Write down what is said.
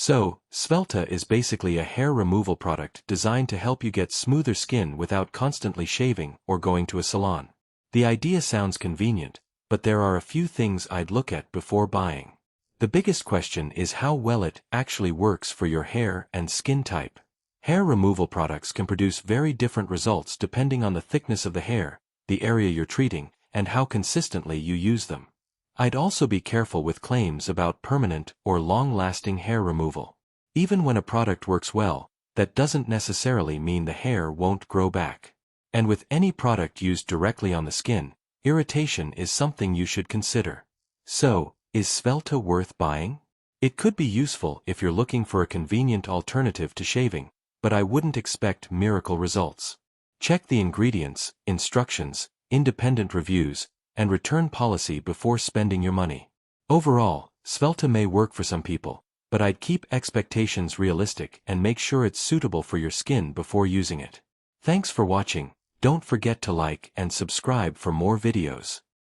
So, Svelta is basically a hair removal product designed to help you get smoother skin without constantly shaving or going to a salon. The idea sounds convenient, but there are a few things I'd look at before buying. The biggest question is how well it actually works for your hair and skin type. Hair removal products can produce very different results depending on the thickness of the hair, the area you're treating, and how consistently you use them. I'd also be careful with claims about permanent or long-lasting hair removal. Even when a product works well, that doesn't necessarily mean the hair won't grow back. And with any product used directly on the skin, irritation is something you should consider. So, is Svelta worth buying? It could be useful if you're looking for a convenient alternative to shaving, but I wouldn't expect miracle results. Check the ingredients, instructions, independent reviews, and return policy before spending your money. Overall, Svelta may work for some people, but I'd keep expectations realistic and make sure it's suitable for your skin before using it. Thanks for watching. Don't forget to like and subscribe for more videos.